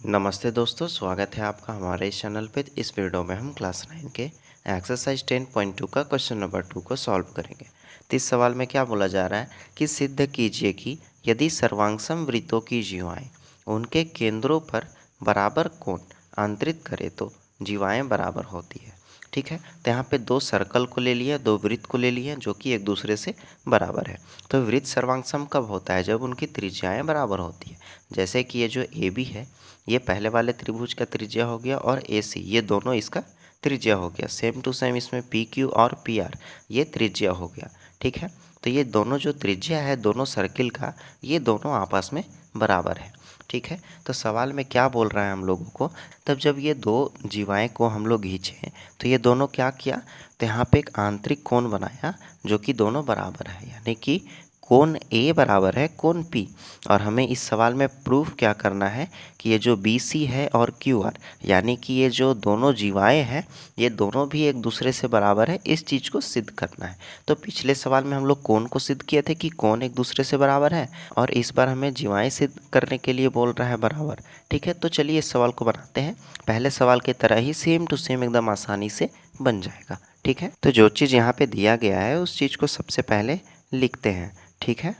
नमस्ते दोस्तों, स्वागत है आपका हमारे इस चैनल पे। इस वीडियो में हम क्लास 9 के एक्सरसाइज 10.2 का क्वेश्चन नंबर 2 को सॉल्व करेंगे। तो इस सवाल में क्या बोला जा रहा है कि सिद्ध कीजिए कि यदि सर्वांगसम वृत्तों की जीवाएँ उनके केंद्रों पर बराबर कोण अंतरित करें तो जीवाएँ बराबर होती है। ठीक है, तो यहाँ पे दो सर्कल को ले लिया, दो वृत्त को ले लिया जो कि एक दूसरे से बराबर है। तो वृत्त सर्वांगसम कब होता है? जब उनकी त्रिज्याएँ बराबर होती है। जैसे कि ये जो ए बी है, ये पहले वाले त्रिभुज का त्रिज्या हो गया, और ए सी ये दोनों इसका त्रिज्या हो गया। सेम टू सेम इसमें पी क्यू और पी आर ये त्रिज्या हो गया। ठीक है, तो ये दोनों जो त्रिज्या है दोनों सर्किल का, ये दोनों आपस में बराबर है। ठीक है, तो सवाल में क्या बोल रहा है हम लोगों को, तब जब ये दो जीवाएँ को हम लोग खींचे तो ये दोनों क्या किया, तो यहाँ पे एक आंतरिक कोण बनाया जो कि दोनों बराबर है, यानी कि कोण ए बराबर है कोण पी। और हमें इस सवाल में प्रूफ क्या करना है कि ये जो बी सी है और क्यू आर, यानी कि ये जो दोनों जीवाएँ हैं ये दोनों भी एक दूसरे से बराबर है, इस चीज़ को सिद्ध करना है। तो पिछले सवाल में हम लोग कोण को सिद्ध किए थे कि कोण एक दूसरे से बराबर है, और इस बार हमें जीवाएँ सिद्ध करने के लिए बोल रहा है बराबर। ठीक है, तो चलिए इस सवाल को बनाते हैं। पहले सवाल की तरह ही सेम टू सेम एकदम आसानी से बन जाएगा। ठीक है, तो जो चीज़ यहाँ पे दिया गया है उस चीज़ को सबसे पहले लिखते हैं। ठीक है,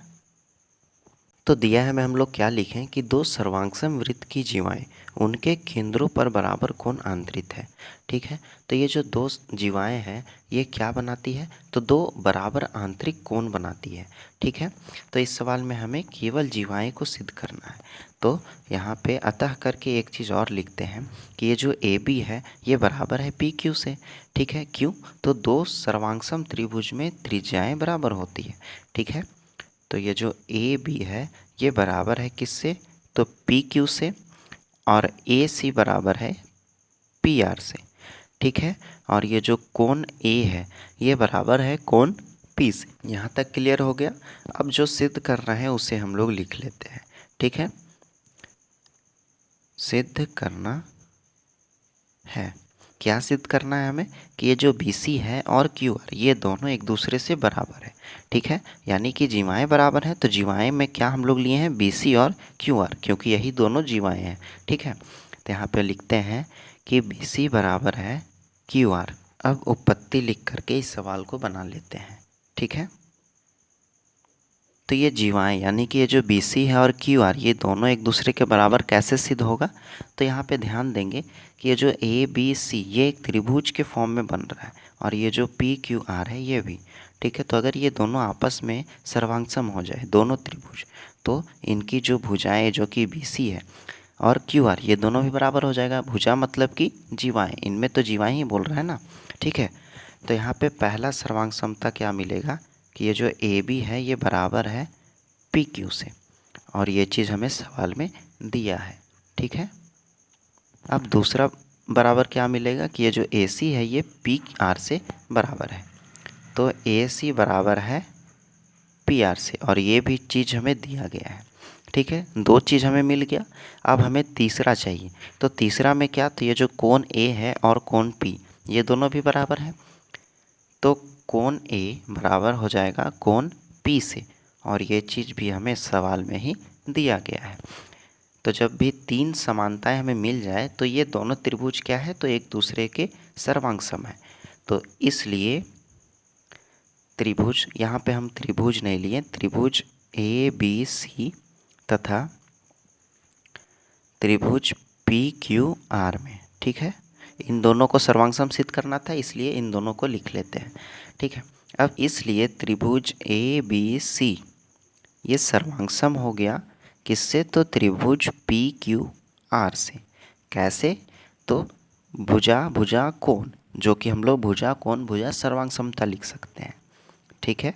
तो दिया है, मैं हम लोग क्या लिखें कि दो सर्वांगसम वृत्त की जीवाएँ उनके केंद्रों पर बराबर कोण आंतरित है। ठीक है, तो ये जो दो जीवाएँ हैं ये क्या बनाती है, तो दो बराबर आंतरिक कोण बनाती है। ठीक है, तो इस सवाल में हमें केवल जीवाएँ को सिद्ध करना है। तो यहाँ पे अतः करके एक चीज़ और लिखते हैं कि ये जो ए बी है ये बराबर है पी क्यू से। ठीक है, क्यों? तो दो सर्वांगसम त्रिभुज में त्रिज्याएँ बराबर होती है। ठीक है, तो ये जो ए बी है ये बराबर है किससे, तो पी क्यू से, और ए सी बराबर है पी आर से। ठीक है, और ये जो कोण ए है ये बराबर है कोण पी से। यहाँ तक क्लियर हो गया। अब जो सिद्ध करना है उसे हम लोग लिख लेते हैं। ठीक है, सिद्ध करना है, क्या सिद्ध करना है हमें कि ये जो बी सी है और क्यू आर ये दोनों एक दूसरे से बराबर है। ठीक है, यानी कि जीवाएँ बराबर हैं, तो जीवाएँ में क्या हम लोग लिए हैं, बी सी और क्यू आर, क्योंकि यही दोनों जीवाएँ हैं। ठीक है, तो यहाँ पे लिखते हैं कि बी सी बराबर है क्यू आर। अब उत्पत्ति लिख करके इस सवाल को बना लेते हैं। ठीक है, तो ये जीवाएँ यानी कि ये जो बी सी है और क्यू आर ये दोनों एक दूसरे के बराबर कैसे सिद्ध होगा, तो यहाँ पे ध्यान देंगे कि ये जो ए बी सी ये एक त्रिभुज के फॉर्म में बन रहा है, और ये जो पी क्यू आर है ये भी। ठीक है, तो अगर ये दोनों आपस में सर्वांगसम हो जाए दोनों त्रिभुज, तो इनकी जो भुजाएँ जो कि बी सी है और क्यू आर ये दोनों भी बराबर हो जाएगा। भुजा मतलब कि जीवाएँ, इनमें तो जीवाएँ ही बोल रहा है ना। ठीक है, तो यहाँ पे पहला सर्वांग समता क्या मिलेगा कि ये जो ए बी है ये बराबर है पी क्यू से, और ये चीज़ हमें सवाल में दिया है। ठीक है, अब दूसरा बराबर क्या मिलेगा कि ये जो ए सी है ये पी आर से बराबर है, तो ए सी बराबर है पी आर से, और ये भी चीज़ हमें दिया गया है। ठीक है, दो चीज़ हमें मिल गया। अब हमें तीसरा चाहिए, तो तीसरा में क्या, तो ये जो कोण ए है और कोण पी ये दोनों भी बराबर है, तो कोण ए बराबर हो जाएगा कोण पी से, और ये चीज़ भी हमें सवाल में ही दिया गया है। तो जब भी तीन समानताएं हमें मिल जाए तो ये दोनों त्रिभुज क्या है, तो एक दूसरे के सर्वांगसम है। तो इसलिए त्रिभुज, यहाँ पे हम त्रिभुज नहीं लिए, त्रिभुज ए बी सी तथा त्रिभुज पी क्यू आर में, ठीक है, इन दोनों को सर्वांगसम सिद्ध करना था, इसलिए इन दोनों को लिख लेते हैं। ठीक है, अब इसलिए त्रिभुज ए बी सी ये सर्वांगसम हो गया किससे, तो त्रिभुज पी क्यू आर से। कैसे, तो भुजा भुजा कोण, जो कि हम लोग भुजा कोण भुजा सर्वांग समता लिख सकते हैं। ठीक है,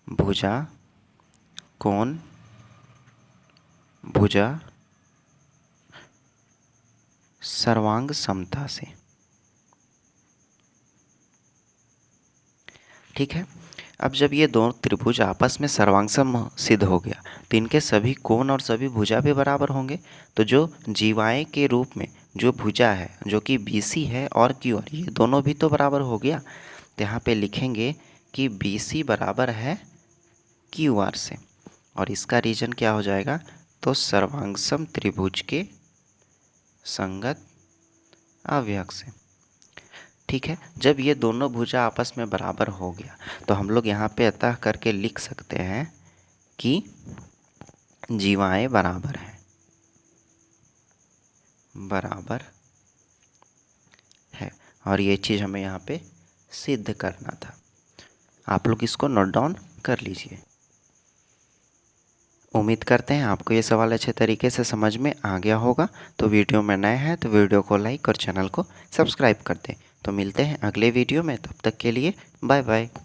भुजा कोण भुजा सर्वांग समता से। ठीक है, अब जब ये दोनों त्रिभुज आपस में सर्वांगसम सिद्ध हो गया तो इनके सभी कोण और सभी भुजा भी बराबर होंगे। तो जो जीवाएँ के रूप में जो भुजा है जो कि बी सी है और क्यू आर ये दोनों भी तो बराबर हो गया। तो यहाँ पे लिखेंगे कि बी सी बराबर है क्यू आर से, और इसका रीजन क्या हो जाएगा, तो सर्वांगसम त्रिभुज के संगत अवयव से। ठीक है, जब ये दोनों भुजा आपस में बराबर हो गया तो हम लोग यहाँ पे अतः करके लिख सकते हैं कि जीवाएं बराबर हैं, बराबर है। और ये चीज़ हमें यहाँ पे सिद्ध करना था। आप लोग इसको नोट डाउन कर लीजिए। उम्मीद करते हैं आपको ये सवाल अच्छे तरीके से समझ में आ गया होगा। तो वीडियो में नए हैं तो वीडियो को लाइक और चैनल को सब्सक्राइब कर दें। तो मिलते हैं अगले वीडियो में, तब तक के लिए बाय बाय।